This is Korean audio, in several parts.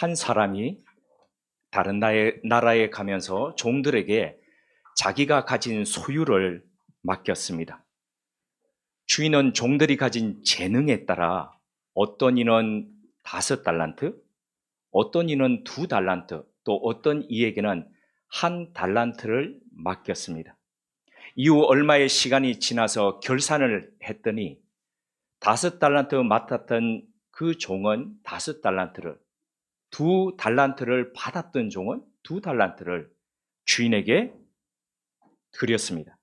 한 사람이 다른 나라에 가면서 종들에게 자기가 가진 소유를 맡겼습니다. 주인은 종들이 가진 재능에 따라 어떤 이는 5달란트, 어떤 이는 2달란트, 또 어떤 이에게는 1달란트를 맡겼습니다. 이후 얼마의 시간이 지나서 결산을 했더니 5달란트 맡았던 그 종은 5달란트를, 2달란트를 받았던 종은 2달란트를 주인에게 드렸습니다.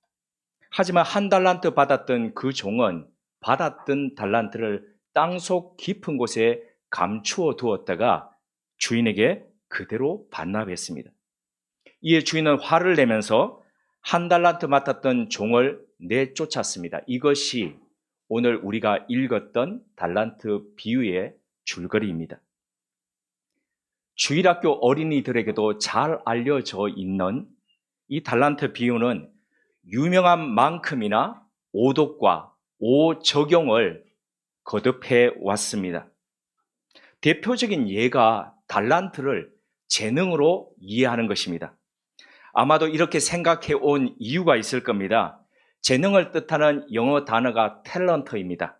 하지만 1달란트 받았던 그 종은 받았던 달란트를 땅속 깊은 곳에 감추어 두었다가 주인에게 그대로 반납했습니다. 이에 주인은 화를 내면서 1달란트 맡았던 종을 내쫓았습니다. 이것이 오늘 우리가 읽었던 달란트 비유의 줄거리입니다. 주일학교 어린이들에게도 잘 알려져 있는 이 달란트 비유는 유명한 만큼이나 오독과 오적용을 거듭해 왔습니다. 대표적인 예가 달란트를 재능으로 이해하는 것입니다. 아마도 이렇게 생각해 온 이유가 있을 겁니다. 재능을 뜻하는 영어 단어가 탤런트입니다.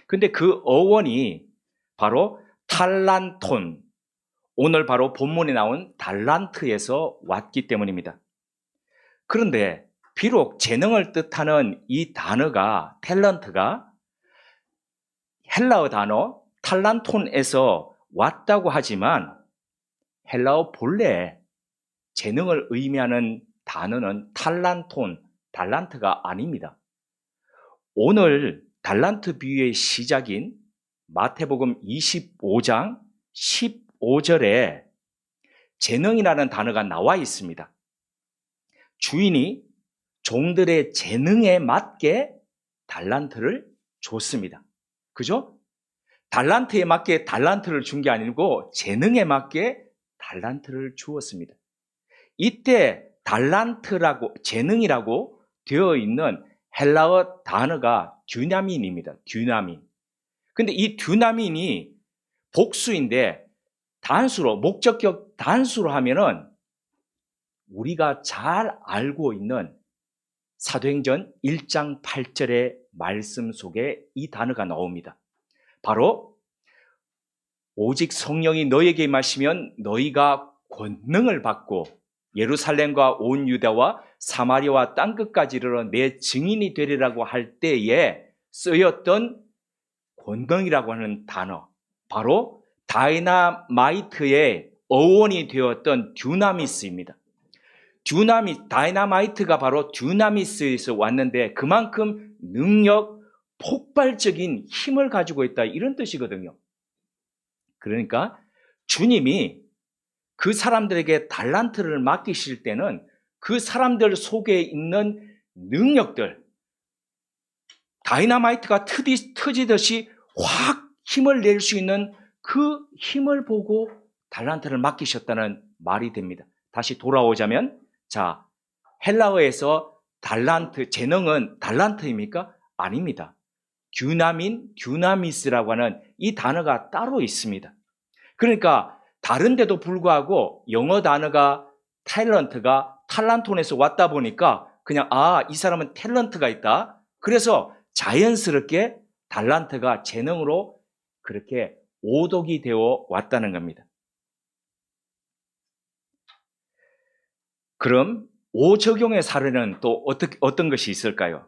근데 그 어원이 바로 탈란톤, 오늘 바로 본문에 나온 달란트에서 왔기 때문입니다. 그런데 비록 재능을 뜻하는 이 단어가 탤런트가 헬라어 단어 탈란톤에서 왔다고 하지만 헬라어 본래 재능을 의미하는 단어는 탈란톤, 달란트가 아닙니다. 오늘 달란트 비유의 시작인 마태복음 25장 15절에 재능이라는 단어가 나와 있습니다. 주인이 종들의 재능에 맞게 달란트를 줬습니다. 그죠? 달란트에 맞게 달란트를 준 게 아니고 재능에 맞게 달란트를 주었습니다. 이때 달란트라고, 재능이라고 되어 있는 헬라어 단어가 듀나민입니다. 듀나민. 근데 이 듀나민이 복수인데 단수로, 목적격 단수로 하면은 우리가 잘 알고 있는 사도행전 1장 8절의 말씀 속에 이 단어가 나옵니다. 바로 오직 성령이 너에게 임하시면 너희가 권능을 받고 예루살렘과 온 유다와 사마리아와 땅끝까지 이르러 내 증인이 되리라고 할 때에 쓰였던 권능이라고 하는 단어, 바로 다이나마이트의 어원이 되었던 듀나미스입니다. 다이나마이트가 바로 듀나미스에서 왔는데 그만큼 능력, 폭발적인 힘을 가지고 있다, 이런 뜻이거든요. 그러니까 주님이 그 사람들에게 달란트를 맡기실 때는 그 사람들 속에 있는 능력들, 다이나마이트가 터지듯이 확 힘을 낼 수 있는 그 힘을 보고 달란트를 맡기셨다는 말이 됩니다. 다시 돌아오자면, 자, 헬라어에서 달란트, 재능은 달란트입니까? 아닙니다. 듀나미스라고 하는 이 단어가 따로 있습니다. 그러니까 다른데도 불구하고 영어 단어가 탤런트가 탈란톤에서 왔다 보니까 그냥 이 사람은 탤런트가 있다. 그래서 자연스럽게 달란트가 재능으로 그렇게 오독이 되어 왔다는 겁니다. 그럼 오적용의 사례는 또 어떤 것이 있을까요?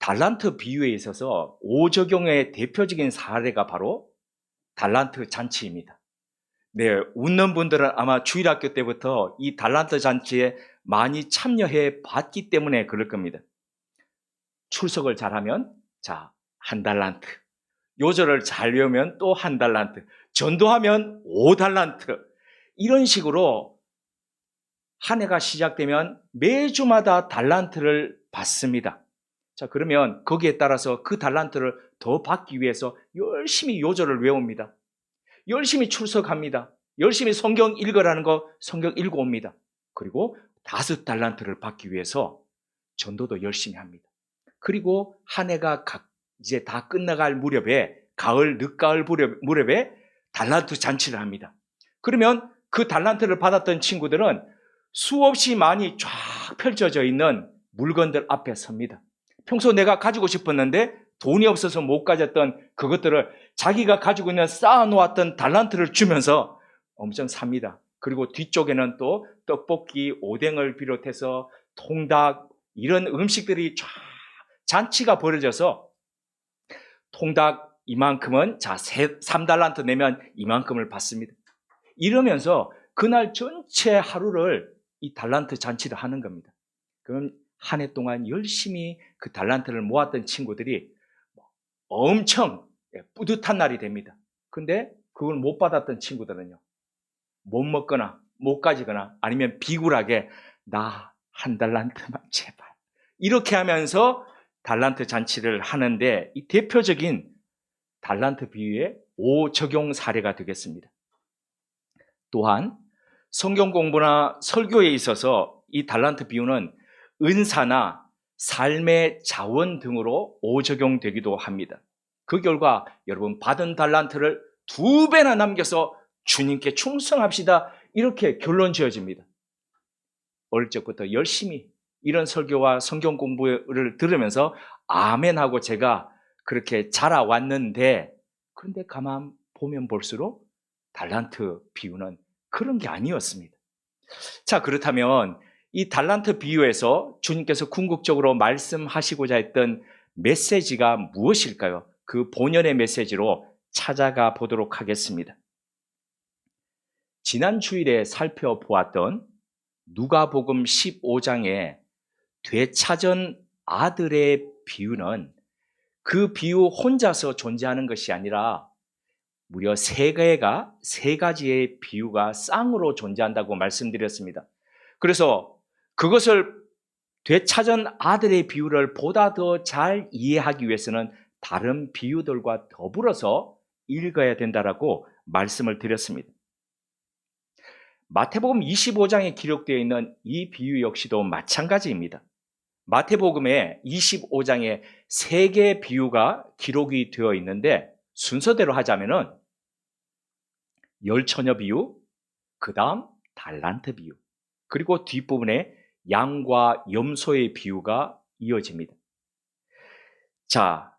달란트 비유에 있어서 오적용의 대표적인 사례가 바로 달란트 잔치입니다. 네, 웃는 분들은 아마 주일학교 때부터 이 달란트 잔치에 많이 참여해 봤기 때문에 그럴 겁니다. 출석을 잘하면, 자, 1달란트. 요절을 잘 외우면 또 1달란트. 전도하면 5달란트. 이런 식으로 한 해가 시작되면 매주마다 달란트를 받습니다. 자, 그러면 거기에 따라서 그 달란트를 더 받기 위해서 열심히 요절을 외웁니다. 열심히 출석합니다. 열심히 성경 읽으라는 거 성경 읽어옵니다. 그리고 5달란트를 받기 위해서 전도도 열심히 합니다. 그리고 한 해가 이제 다 끝나갈 무렵에, 늦가을 무렵에 달란트 잔치를 합니다. 그러면 그 달란트를 받았던 친구들은 수없이 많이 쫙 펼쳐져 있는 물건들 앞에 섭니다. 평소 내가 가지고 싶었는데 돈이 없어서 못 가졌던 그것들을 자기가 가지고 있는 쌓아놓았던 달란트를 주면서 엄청 삽니다. 그리고 뒤쪽에는 또 떡볶이, 오뎅을 비롯해서 통닭 이런 음식들이 쫙 잔치가 벌어져서 통닭 이만큼은 3달란트 내면 이만큼을 받습니다. 이러면서 그날 전체 하루를 이 달란트 잔치를 하는 겁니다. 그럼 한 해 동안 열심히 그 달란트를 모았던 친구들이 엄청 뿌듯한 날이 됩니다. 근데 그걸 못 받았던 친구들은요, 못 먹거나 못 가지거나 아니면 비굴하게 나 한 달란트만 제발 이렇게 하면서 달란트 잔치를 하는데, 이 대표적인 달란트 비유의 5적용 사례가 되겠습니다. 또한 성경 공부나 설교에 있어서 이 달란트 비유는 은사나 삶의 자원 등으로 5적용되기도 합니다. 그 결과 여러분 받은 달란트를 2배나 남겨서 주님께 충성합시다, 이렇게 결론 지어집니다. 어릴 적부터 열심히 이런 설교와 성경 공부를 들으면서 아멘하고 제가 그렇게 자라왔는데, 그런데 가만 보면 볼수록 달란트 비유는 그런 게 아니었습니다. 자, 그렇다면 이 달란트 비유에서 주님께서 궁극적으로 말씀하시고자 했던 메시지가 무엇일까요? 그 본연의 메시지로 찾아가 보도록 하겠습니다. 지난 주일에 살펴보았던 누가복음 15장의 되찾은 아들의 비유는 그 비유 혼자서 존재하는 것이 아니라 무려 세 가지의 비유가 쌍으로 존재한다고 말씀드렸습니다. 그래서 그것을 되찾은 아들의 비유를 보다 더 잘 이해하기 위해서는 다른 비유들과 더불어서 읽어야 된다라고 말씀을 드렸습니다. 마태복음 25장에 기록되어 있는 이 비유 역시도 마찬가지입니다. 마태복음에 25장에 3개의 비유가 기록이 되어 있는데, 순서대로 하자면은 열처녀 비유, 그 다음 달란트 비유, 그리고 뒷부분에 양과 염소의 비유가 이어집니다. 자,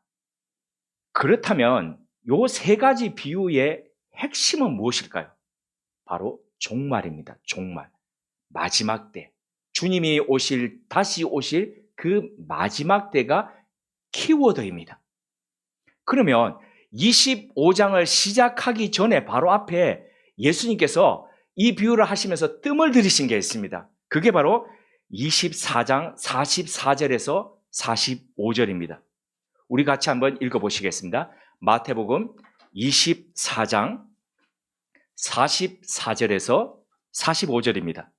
그렇다면 요 3가지 비유의 핵심은 무엇일까요? 바로 종말입니다. 종말. 마지막 때. 주님이 다시 오실 그 마지막 때가 키워드입니다. 그러면 25장을 시작하기 전에 바로 앞에 예수님께서 이 비유를 하시면서 뜸을 들이신 게 있습니다. 그게 바로 24장 44절에서 45절입니다. 우리 같이 한번 읽어보시겠습니다. 마태복음 24장 44절에서 45절입니다.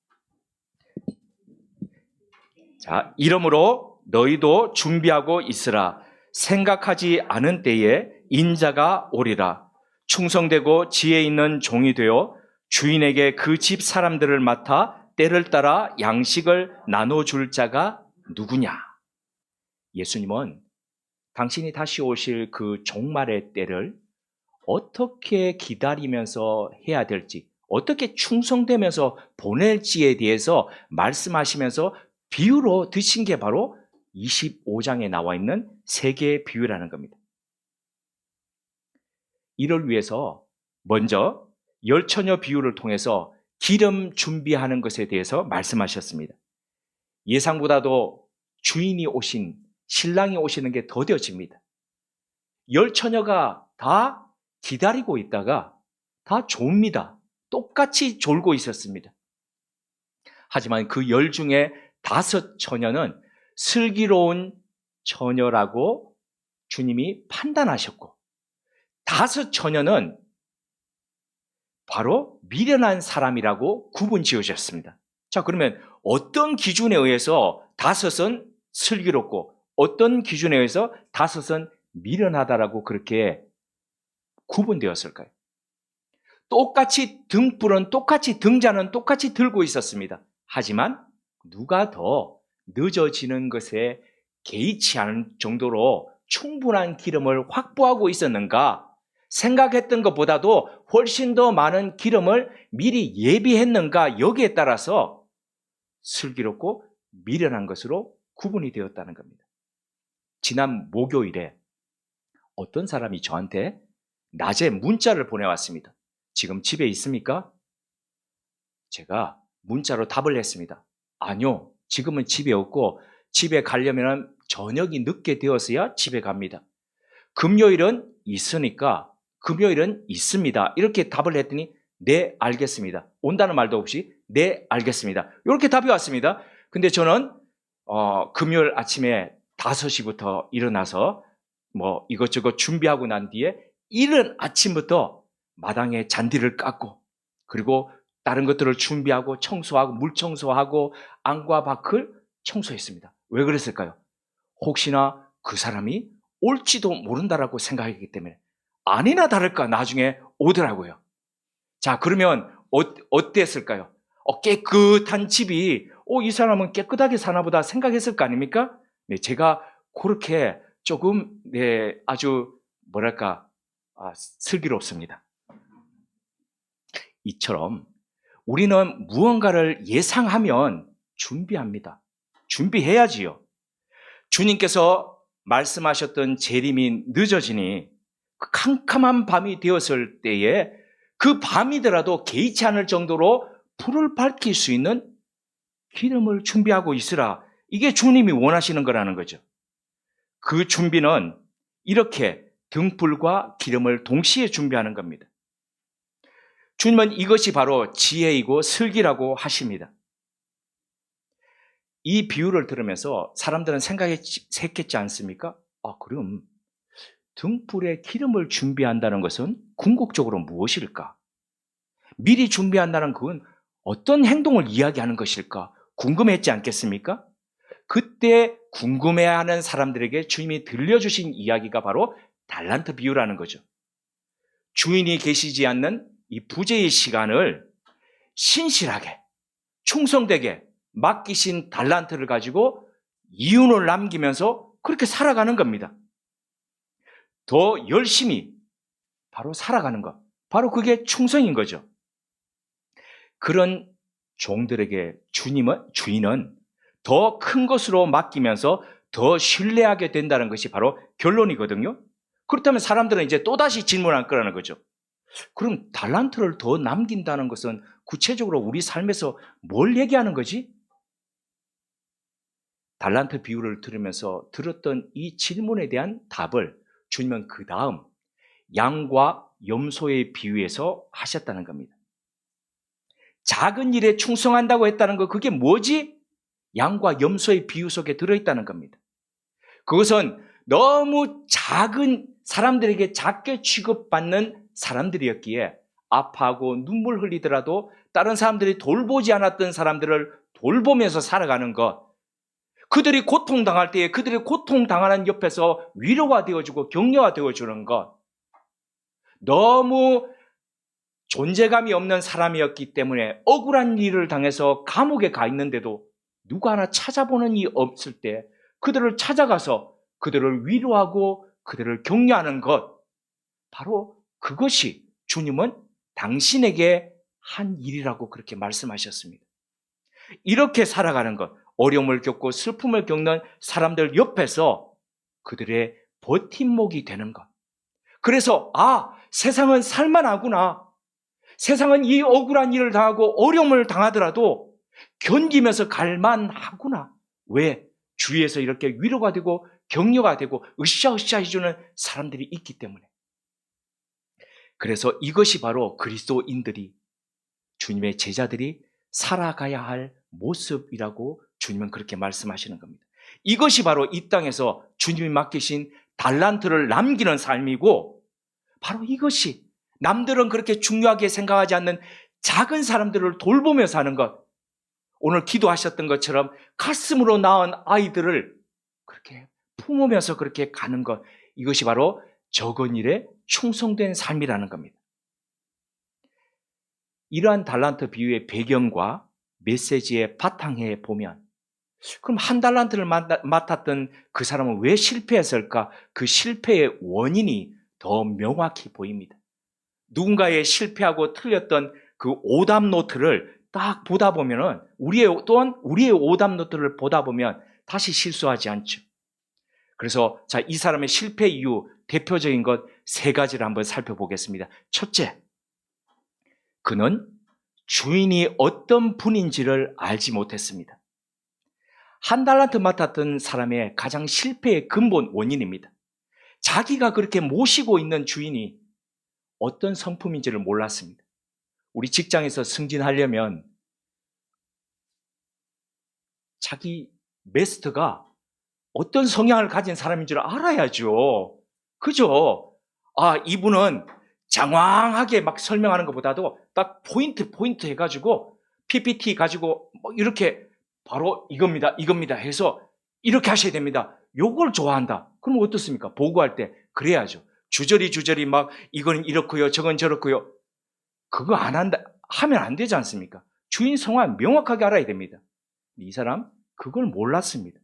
자, 이러므로 너희도 준비하고 있으라. 생각하지 않은 때에 인자가 오리라. 충성되고 지혜 있는 종이 되어 주인에게 그 집 사람들을 맡아 때를 따라 양식을 나눠줄 자가 누구냐? 예수님은 당신이 다시 오실 그 종말의 때를 어떻게 기다리면서 해야 될지, 어떻게 충성되면서 보낼지에 대해서 말씀하시면서 비유로 드신 게 바로 25장에 나와 있는 3개의 비유라는 겁니다. 이를 위해서 먼저 열처녀 비유를 통해서 기름 준비하는 것에 대해서 말씀하셨습니다. 예상보다도 신랑이 오시는 게 더뎌집니다. 열처녀가 다 기다리고 있다가 다 졸립니다. 똑같이 졸고 있었습니다. 하지만 그 10 중에 5 처녀는 슬기로운 처녀라고 주님이 판단하셨고, 5 처녀는 바로 미련한 사람이라고 구분 지어졌습니다. 자, 그러면 어떤 기준에 의해서 5은 슬기롭고 어떤 기준에 의해서 5은 미련하다라고 그렇게 구분되었을까요? 똑같이 등불은 똑같이 등잔은 똑같이 들고 있었습니다. 하지만 누가 더 늦어지는 것에 개의치 않은 정도로 충분한 기름을 확보하고 있었는가? 생각했던 것보다도 훨씬 더 많은 기름을 미리 예비했는가 여기에 따라서 슬기롭고 미련한 것으로 구분이 되었다는 겁니다. 지난 목요일에 어떤 사람이 저한테 낮에 문자를 보내왔습니다. 지금 집에 있습니까? 제가 문자로 답을 했습니다. 아니요, 지금은 집에 없고 집에 가려면 저녁이 늦게 되었어야 집에 갑니다. 금요일은 있으니까 금요일은 있습니다. 이렇게 답을 했더니 네, 알겠습니다. 온다는 말도 없이 네, 알겠습니다. 이렇게 답이 왔습니다. 근데 저는 금요일 아침에 5시부터 일어나서 뭐 이것저것 준비하고 난 뒤에 이른 아침부터 마당에 잔디를 깎고 그리고 다른 것들을 준비하고 청소하고 물 청소하고 안과 밖을 청소했습니다. 왜 그랬을까요? 혹시나 그 사람이 올지도 모른다라고 생각했기 때문에 아니나 다를까 나중에 오더라고요. 자, 그러면 어땠을까요? 깨끗한 집이 이 사람은 깨끗하게 사나 보다 생각했을 거 아닙니까? 네, 제가 그렇게 조금 아주 슬기롭습니다. 이처럼 우리는 무언가를 예상하면 준비합니다. 준비해야지요. 주님께서 말씀하셨던 재림이 늦어지니 그 캄캄한 밤이 되었을 때에 그 밤이더라도 개의치 않을 정도로 불을 밝힐 수 있는 기름을 준비하고 있으라. 이게 주님이 원하시는 거라는 거죠. 그 준비는 이렇게 등불과 기름을 동시에 준비하는 겁니다. 주님은 이것이 바로 지혜이고 슬기라고 하십니다. 이 비유를 들으면서 사람들은 생각했겠지 않습니까? 그럼 등불에 기름을 준비한다는 것은 궁극적으로 무엇일까? 미리 준비한다는 그건 어떤 행동을 이야기하는 것일까? 궁금했지 않겠습니까? 그때 궁금해하는 사람들에게 주님이 들려주신 이야기가 바로 달란트 비유라는 거죠. 주인이 계시지 않는 이 부재의 시간을 신실하게 충성되게 맡기신 달란트를 가지고 이윤을 남기면서 그렇게 살아가는 겁니다. 더 열심히 바로 살아가는 것, 바로 그게 충성인 거죠. 그런 종들에게 주인은 더 큰 것으로 맡기면서 더 신뢰하게 된다는 것이 바로 결론이거든요. 그렇다면 사람들은 이제 또다시 질문할 거라는 거죠. 그럼 달란트를 더 남긴다는 것은 구체적으로 우리 삶에서 뭘 얘기하는 거지? 달란트 비유를 들으면서 들었던 이 질문에 대한 답을 주님은 그 다음 양과 염소의 비유에서 하셨다는 겁니다. 작은 일에 충성한다고 했다는 거 그게 뭐지? 양과 염소의 비유 속에 들어있다는 겁니다. 그것은 너무 작은 사람들에게 작게 취급받는 사람들이었기에 아파하고 눈물 흘리더라도 다른 사람들이 돌보지 않았던 사람들을 돌보면서 살아가는 것, 그들이 고통당할 때에 그들이 고통당하는 옆에서 위로가 되어주고 격려가 되어주는 것, 너무 존재감이 없는 사람이었기 때문에 억울한 일을 당해서 감옥에 가 있는데도 누가 하나 찾아보는 이 없을 때 그들을 찾아가서 그들을 위로하고 그들을 격려하는 것, 바로 그것이 주님은 당신에게 한 일이라고 그렇게 말씀하셨습니다. 이렇게 살아가는 것, 어려움을 겪고 슬픔을 겪는 사람들 옆에서 그들의 버팀목이 되는 것. 그래서 세상은 살만하구나. 세상은 이 억울한 일을 당하고 어려움을 당하더라도 견디면서 갈만하구나. 왜? 주위에서 이렇게 위로가 되고 격려가 되고 으쌰으쌰 해주는 사람들이 있기 때문에. 그래서 이것이 바로 그리스도인들이, 주님의 제자들이 살아가야 할 모습이라고 주님은 그렇게 말씀하시는 겁니다. 이것이 바로 이 땅에서 주님이 맡기신 달란트를 남기는 삶이고, 바로 이것이 남들은 그렇게 중요하게 생각하지 않는 작은 사람들을 돌보며 사는 것, 오늘 기도하셨던 것처럼 가슴으로 낳은 아이들을 그렇게 품으면서 그렇게 가는 것, 이것이 바로 적은 일에 충성된 삶이라는 겁니다. 이러한 달란트 비유의 배경과 메시지의 바탕에 보면, 그럼 한 달란트를 맡았던 그 사람은 왜 실패했을까? 그 실패의 원인이 더 명확히 보입니다. 누군가의 실패하고 틀렸던 그 오답 노트를 딱 보다 보면은 또한 우리의 오답 노트를 보다 보면 다시 실수하지 않죠. 그래서 이 사람의 실패 이유 대표적인 것 3가지를 한번 살펴보겠습니다. 첫째, 그는 주인이 어떤 분인지를 알지 못했습니다. 한 달란트 맡았던 사람의 가장 실패의 근본 원인입니다. 자기가 그렇게 모시고 있는 주인이 어떤 성품인지를 몰랐습니다. 우리 직장에서 승진하려면 자기 메스터가 어떤 성향을 가진 사람인 줄 알아야죠. 그죠? 이분은 장황하게 막 설명하는 것보다도 딱 포인트 해가지고 PPT 가지고 이렇게 바로 이겁니다 해서 이렇게 하셔야 됩니다. 요걸 좋아한다. 그럼 어떻습니까? 보고할 때 그래야죠. 주저리 막 이건 이렇고요, 저건 저렇고요. 그거 하면 안 되지 않습니까? 주인 성향 명확하게 알아야 됩니다. 이 사람 그걸 몰랐습니다.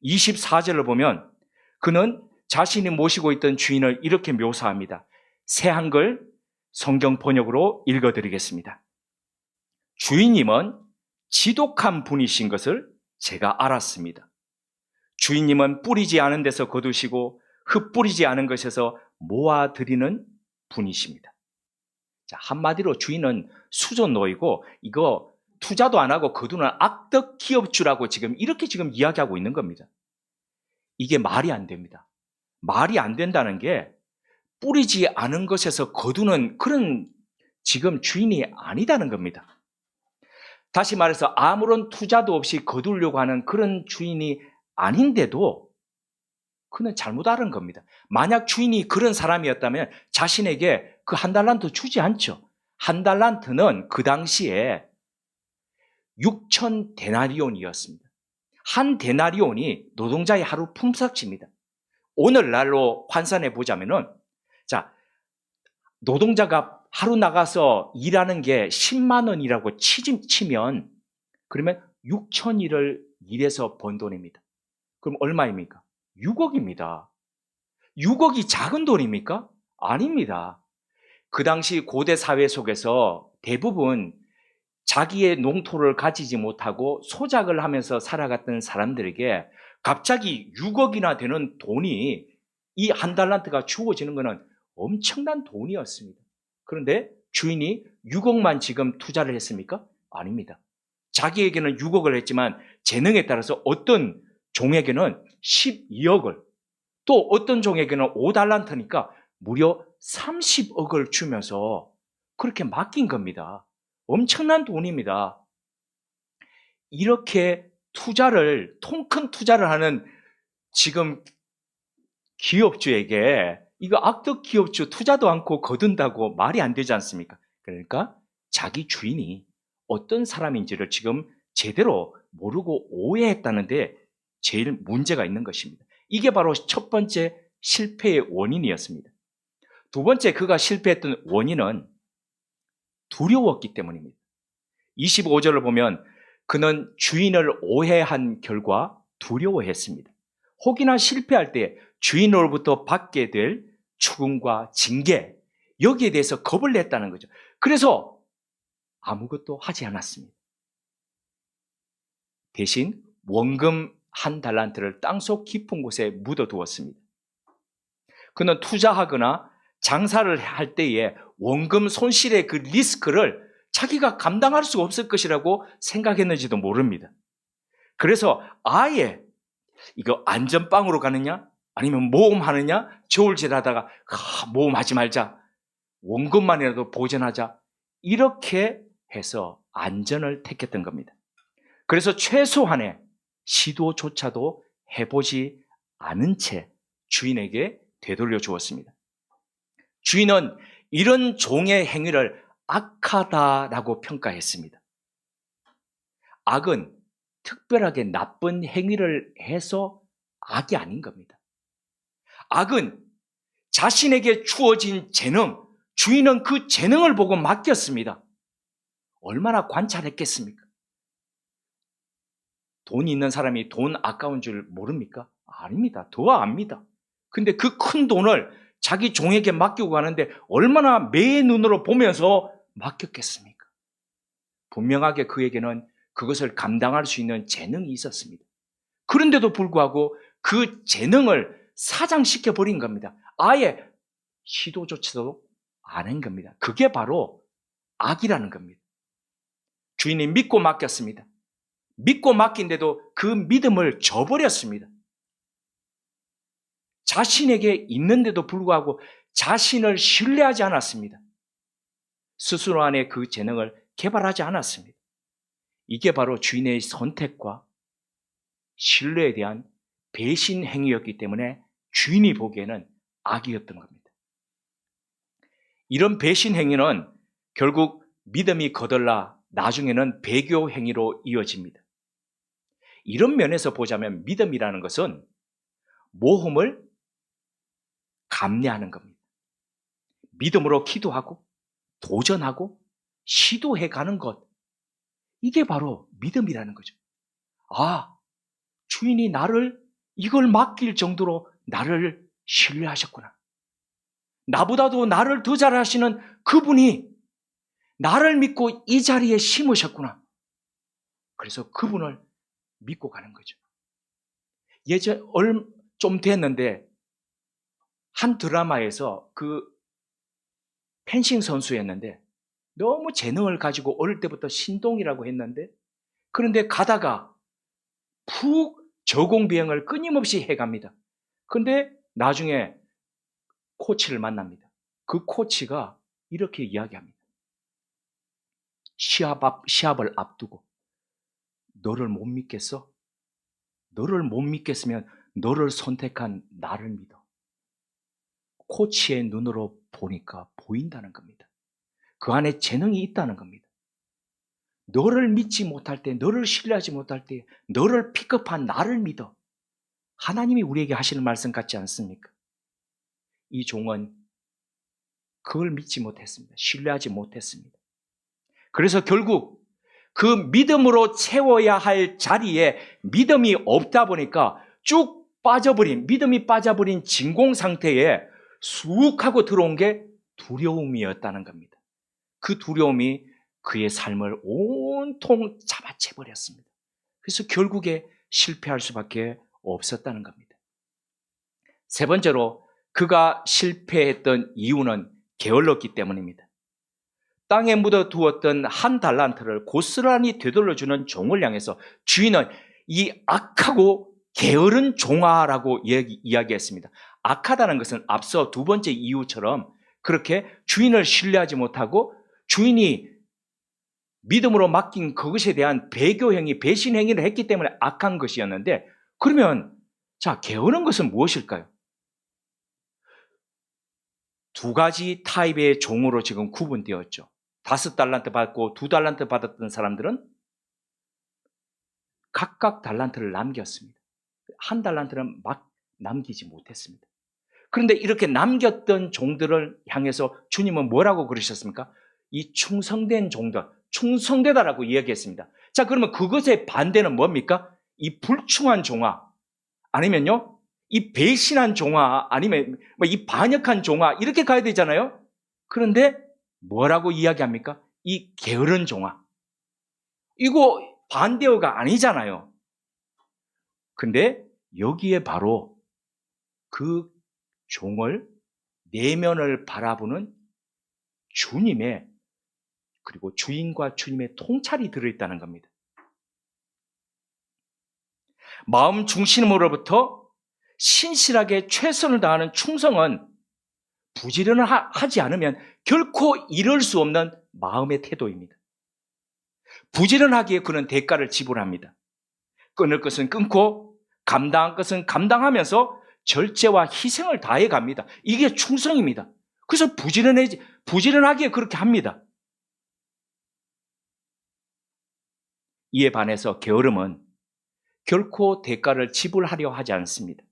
24절을 보면 그는 자신이 모시고 있던 주인을 이렇게 묘사합니다. 새 한글 성경 번역으로 읽어드리겠습니다. 주인님은 지독한 분이신 것을 제가 알았습니다. 주인님은 뿌리지 않은 데서 거두시고 흩뿌리지 않은 것에서 모아드리는 분이십니다. 한마디로 주인은 수존노이고 이거 투자도 안 하고 거두는 악덕 기업주라고 이렇게 이야기하고 있는 겁니다. 이게 말이 안 됩니다. 말이 안 된다는 게 뿌리지 않은 것에서 거두는 그런 지금 주인이 아니다는 겁니다. 다시 말해서 아무런 투자도 없이 거두려고 하는 그런 주인이 아닌데도 그는 잘못 알은 겁니다. 만약 주인이 그런 사람이었다면 자신에게 그 1달란트 주지 않죠. 1달란트는 그 당시에 6천 데나리온이었습니다. 한 데나리온이 노동자의 하루 품삯입니다. 오늘날로 환산해 보자면은 노동자가 하루 나가서 일하는 게 10만 원이라고 치면 그러면 6천일을 일해서 번 돈입니다. 그럼 얼마입니까? 6억입니다. 6억이 작은 돈입니까? 아닙니다. 그 당시 고대 사회 속에서 대부분 자기의 농토를 가지지 못하고 소작을 하면서 살아갔던 사람들에게 갑자기 6억이나 되는 돈이 이 1달란트가 주어지는 것은 엄청난 돈이었습니다. 그런데 주인이 6억만 지금 투자를 했습니까? 아닙니다. 자기에게는 6억을 했지만 재능에 따라서 어떤 종에게는 12억을 또 어떤 종에게는 5달란트니까 무려 30억을 주면서 그렇게 맡긴 겁니다. 엄청난 돈입니다. 이렇게 통 큰 투자를 하는 지금 기업주에게 이거 악덕 기업주 투자도 않고 거둔다고 말이 안 되지 않습니까? 그러니까 자기 주인이 어떤 사람인지를 지금 제대로 모르고 오해했다는데 제일 문제가 있는 것입니다. 이게 바로 첫 번째 실패의 원인이었습니다. 두 번째 그가 실패했던 원인은 두려웠기 때문입니다. 25절을 보면 그는 주인을 오해한 결과 두려워했습니다. 혹이나 실패할 때 주인으로부터 받게 될 추궁과 징계, 여기에 대해서 겁을 냈다는 거죠. 그래서 아무것도 하지 않았습니다. 대신 원금 1달란트를 땅속 깊은 곳에 묻어두었습니다. 그는 투자하거나 장사를 할 때에 원금 손실의 그 리스크를 자기가 감당할 수가 없을 것이라고 생각했는지도 모릅니다. 그래서 아예 이거 안전빵으로 가느냐 아니면 모험하느냐 저울질하다가 모험하지 말자, 원금만이라도 보전하자, 이렇게 해서 안전을 택했던 겁니다. 그래서 최소한의 시도조차도 해보지 않은 채 주인에게 되돌려 주었습니다. 주인은 이런 종의 행위를 악하다라고 평가했습니다. 악은 특별하게 나쁜 행위를 해서 악이 아닌 겁니다. 악은 자신에게 주어진 재능, 주인은 그 재능을 보고 맡겼습니다. 얼마나 관찰했겠습니까? 돈이 있는 사람이 돈 아까운 줄 모릅니까? 아닙니다. 더 압니다. 근데 그 큰 돈을 자기 종에게 맡기고 가는데 얼마나 매의 눈으로 보면서 맡겼겠습니까? 분명하게 그에게는 그것을 감당할 수 있는 재능이 있었습니다. 그런데도 불구하고 그 재능을 사장시켜 버린 겁니다. 아예 시도조차도 안 한 겁니다. 그게 바로 악이라는 겁니다. 주인이 믿고 맡겼습니다. 믿고 맡긴데도 그 믿음을 저버렸습니다. 자신에게 있는데도 불구하고 자신을 신뢰하지 않았습니다. 스스로 안에 그 재능을 개발하지 않았습니다. 이게 바로 주인의 선택과 신뢰에 대한 배신 행위였기 때문에 주인이 보기에는 악이었던 겁니다. 이런 배신 행위는 결국 믿음이 거덜나 나중에는 배교 행위로 이어집니다. 이런 면에서 보자면 믿음이라는 것은 모험을 감내하는 겁니다. 믿음으로 기도하고 도전하고 시도해 가는 것, 이게 바로 믿음이라는 거죠. 아, 주인이 나를 이걸 맡길 정도로 나를 신뢰하셨구나. 나보다도 나를 더 잘하시는 그분이 나를 믿고 이 자리에 심으셨구나. 그래서 그분을 믿고 가는 거죠. 예전 좀 됐는데 한 드라마에서 그 펜싱 선수였는데 너무 재능을 가지고 어릴 때부터 신동이라고 했는데, 그런데 가다가 푹 저공비행을 끊임없이 해갑니다. 그런데 나중에 코치를 만납니다. 그 코치가 이렇게 이야기합니다. 시합을 앞두고 너를 못 믿겠어? 너를 못 믿겠으면 너를 선택한 나를 믿어. 코치의 눈으로 보니까 보인다는 겁니다. 그 안에 재능이 있다는 겁니다. 너를 믿지 못할 때, 너를 신뢰하지 못할 때 너를 픽업한 나를 믿어. 하나님이 우리에게 하시는 말씀 같지 않습니까? 이 종은 그걸 믿지 못했습니다. 신뢰하지 못했습니다. 그래서 결국 그 믿음으로 채워야 할 자리에 믿음이 없다 보니까 쭉 빠져버린, 믿음이 빠져버린 진공 상태에 쑥 하고 들어온 게 두려움이었다는 겁니다. 그 두려움이 그의 삶을 온통 잡아채버렸습니다. 그래서 결국에 실패할 수밖에 없었다는 겁니다. 세 번째로 그가 실패했던 이유는 게을렀기 때문입니다. 땅에 묻어두었던 한 달란트를 고스란히 되돌려주는 종을 향해서 주인은 이 악하고 게으른 종아라고 이야기했습니다. 악하다는 것은 앞서 두 번째 이유처럼 그렇게 주인을 신뢰하지 못하고 주인이 믿음으로 맡긴 그것에 대한 배교행위, 배신행위를 했기 때문에 악한 것이었는데, 그러면 자, 게으른 것은 무엇일까요? 두 가지 타입의 종으로 지금 구분되었죠. 5달란트 받고 2달란트 받았던 사람들은 각각 달란트를 남겼습니다. 1달란트는 막 남기지 못했습니다. 그런데 이렇게 남겼던 종들을 향해서 주님은 뭐라고 그러셨습니까? 이 충성된 종들, 충성되다라고 이야기했습니다. 자, 그러면 그것의 반대는 뭡니까? 이 불충한 종아, 아니면요, 이 배신한 종아, 아니면 이 반역한 종아, 이렇게 가야 되잖아요. 그런데 뭐라고 이야기합니까? 이 게으른 종아. 이거 반대어가 아니잖아요. 근데 여기에 바로 그 종을, 내면을 바라보는 주님의, 그리고 주인과 주님의 통찰이 들어있다는 겁니다. 마음 중심으로부터 신실하게 최선을 다하는 충성은 부지런하지 않으면 결코 이룰 수 없는 마음의 태도입니다. 부지런하기에 그는 대가를 지불합니다. 끊을 것은 끊고 감당할 것은 감당하면서 절제와 희생을 다해 갑니다. 이게 충성입니다. 그래서 부지런하기에 그렇게 합니다. 이에 반해서 게으름은 결코 대가를 지불하려 하지 않습니다.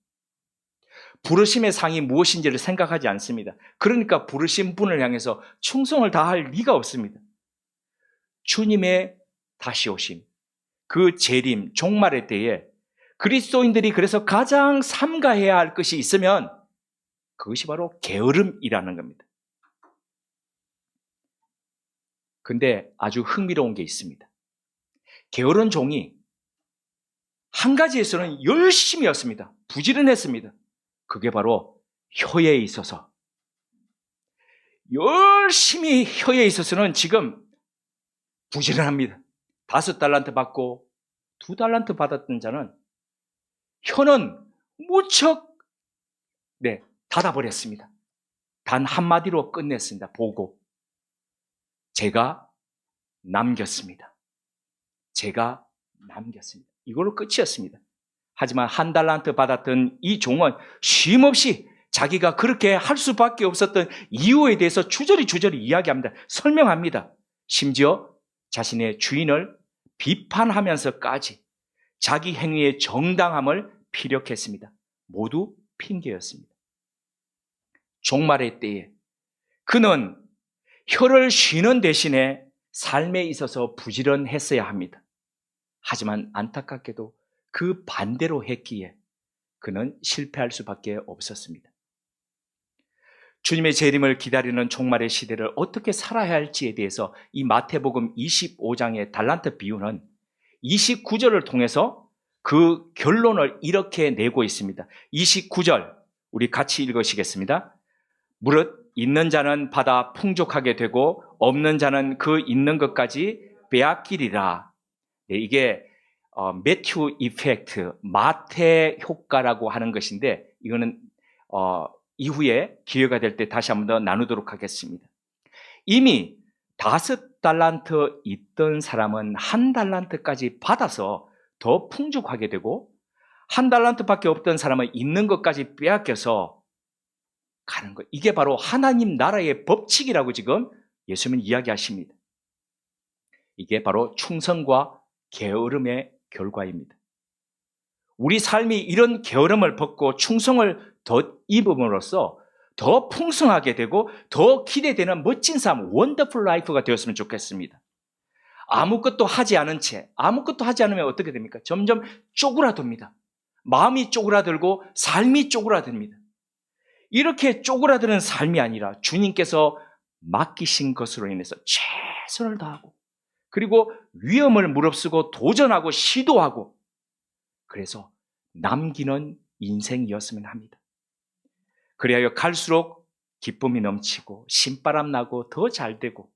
부르심의 상이 무엇인지를 생각하지 않습니다. 그러니까 부르신 분을 향해서 충성을 다할 리가 없습니다. 주님의 다시 오심, 그 재림, 종말의 때에 그리스도인들이 그래서 가장 삼가해야 할 것이 있으면 그것이 바로 게으름이라는 겁니다. 근데 아주 흥미로운 게 있습니다. 게으른 종이 한 가지에서는 열심히였습니다. 부지런했습니다. 그게 바로 혀에 있어서. 열심히 혀에 있어서는 지금 부지런합니다. 5달란트 받고 2달란트 받았던 자는 혀는 무척 닫아버렸습니다. 단 한마디로 끝냈습니다. 보고 제가 남겼습니다. 제가 남겼습니다. 이걸로 끝이었습니다. 하지만 1달란트 받았던 이 종은 쉼없이 자기가 그렇게 할 수밖에 없었던 이유에 대해서 주저리 이야기합니다. 설명합니다. 심지어 자신의 주인을 비판하면서까지 자기 행위의 정당함을 피력했습니다. 모두 핑계였습니다. 종말의 때에 그는 혀를 쉬는 대신에 삶에 있어서 부지런했어야 합니다. 하지만 안타깝게도 그 반대로 했기에 그는 실패할 수밖에 없었습니다. 주님의 재림을 기다리는 종말의 시대를 어떻게 살아야 할지에 대해서 이 마태복음 25장의 달란트 비유는 29절을 통해서 그 결론을 이렇게 내고 있습니다. 29절 우리 같이 읽으시겠습니다. 무릇 있는 자는 받아 풍족하게 되고 없는 자는 그 있는 것까지 빼앗기리라. 이게 매튜 이펙트, 마태 효과라고 하는 것인데 이거는 이후에 기회가 될 때 다시 한번 더 나누도록 하겠습니다. 이미 5달란트 있던 사람은 1달란트까지 받아서 더 풍족하게 되고 1달란트밖에 없던 사람은 있는 것까지 빼앗겨서 가는 것. 이게 바로 하나님 나라의 법칙이라고 지금 예수님은 이야기하십니다. 이게 바로 충성과 게으름의 결과입니다. 우리 삶이 이런 게으름을 벗고 충성을 더 입음으로써 더 풍성하게 되고 더 기대되는 멋진 삶, 원더풀 라이프가 되었으면 좋겠습니다. 아무것도 하지 않은 채, 아무것도 하지 않으면 어떻게 됩니까? 점점 쪼그라듭니다. 마음이 쪼그라들고 삶이 쪼그라듭니다. 이렇게 쪼그라드는 삶이 아니라 주님께서 맡기신 것으로 인해서 최선을 다하고 그리고 위험을 무릅쓰고 도전하고 시도하고 그래서 남기는 인생이었으면 합니다. 그래야 갈수록 기쁨이 넘치고 신바람 나고 더 잘 되고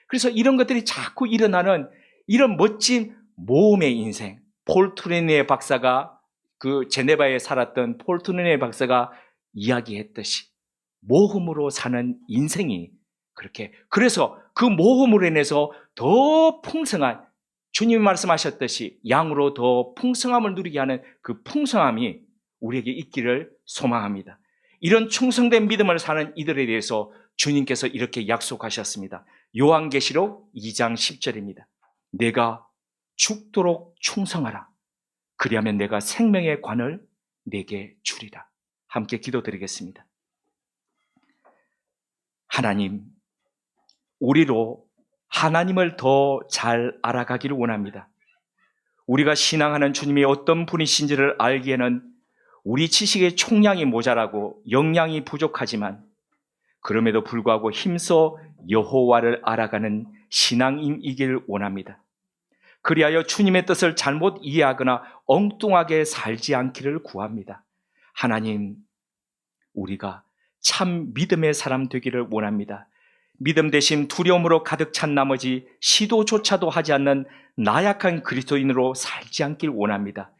그래서 이런 것들이 자꾸 일어나는 이런 멋진 모험의 인생. 폴 트루니에 박사가 그 제네바에 살았던 폴 트루니에 박사가 이야기했듯이 모험으로 사는 인생이 그렇게 그래서 그 모험으로 인해서 더 풍성한 주님이 말씀하셨듯이 양으로 더 풍성함을 누리게 하는 그 풍성함이 우리에게 있기를 소망합니다. 이런 충성된 믿음을 사는 이들에 대해서 주님께서 이렇게 약속하셨습니다. 요한계시록 2장 10절입니다. 내가 죽도록 충성하라. 그리하면 내가 생명의 관을 내게 주리라. 함께 기도드리겠습니다. 하나님, 우리로 하나님을 더 잘 알아가기를 원합니다. 우리가 신앙하는 주님이 어떤 분이신지를 알기에는 우리 지식의 총량이 모자라고 역량이 부족하지만 그럼에도 불구하고 힘써 여호와를 알아가는 신앙인이길 원합니다. 그리하여 주님의 뜻을 잘못 이해하거나 엉뚱하게 살지 않기를 구합니다. 하나님, 우리가 참 믿음의 사람 되기를 원합니다. 믿음 대신 두려움으로 가득 찬 나머지 시도조차도 하지 않는 나약한 그리스도인으로 살지 않길 원합니다.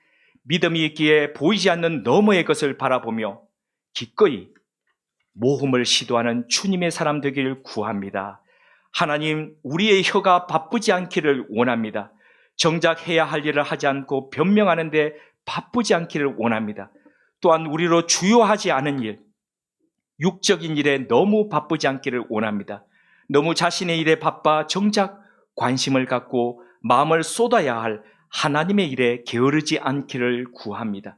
믿음이 있기에 보이지 않는 너머의 것을 바라보며 기꺼이 모험을 시도하는 주님의 사람 되기를 구합니다. 하나님, 우리의 혀가 바쁘지 않기를 원합니다. 정작 해야 할 일을 하지 않고 변명하는 데 바쁘지 않기를 원합니다. 또한 우리로 주요하지 않은 일, 육적인 일에 너무 바쁘지 않기를 원합니다. 너무 자신의 일에 바빠 정작 관심을 갖고 마음을 쏟아야 할 하나님의 일에 게으르지 않기를 구합니다.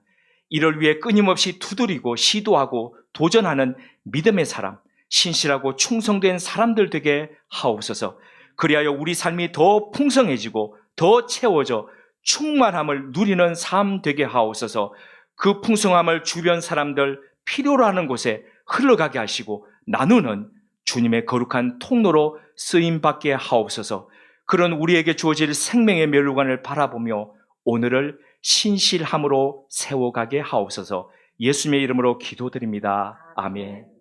이를 위해 끊임없이 두드리고 시도하고 도전하는 믿음의 사람, 신실하고 충성된 사람들 되게 하옵소서. 그리하여 우리 삶이 더 풍성해지고 더 채워져 충만함을 누리는 삶 되게 하옵소서. 그 풍성함을 주변 사람들 필요로 하는 곳에 흘러가게 하시고 나누는 주님의 거룩한 통로로 쓰임받게 하옵소서. 그런 우리에게 주어질 생명의 멸류관을 바라보며 오늘을 신실함으로 세워가게 하옵소서. 예수님의 이름으로 기도드립니다. 아멘.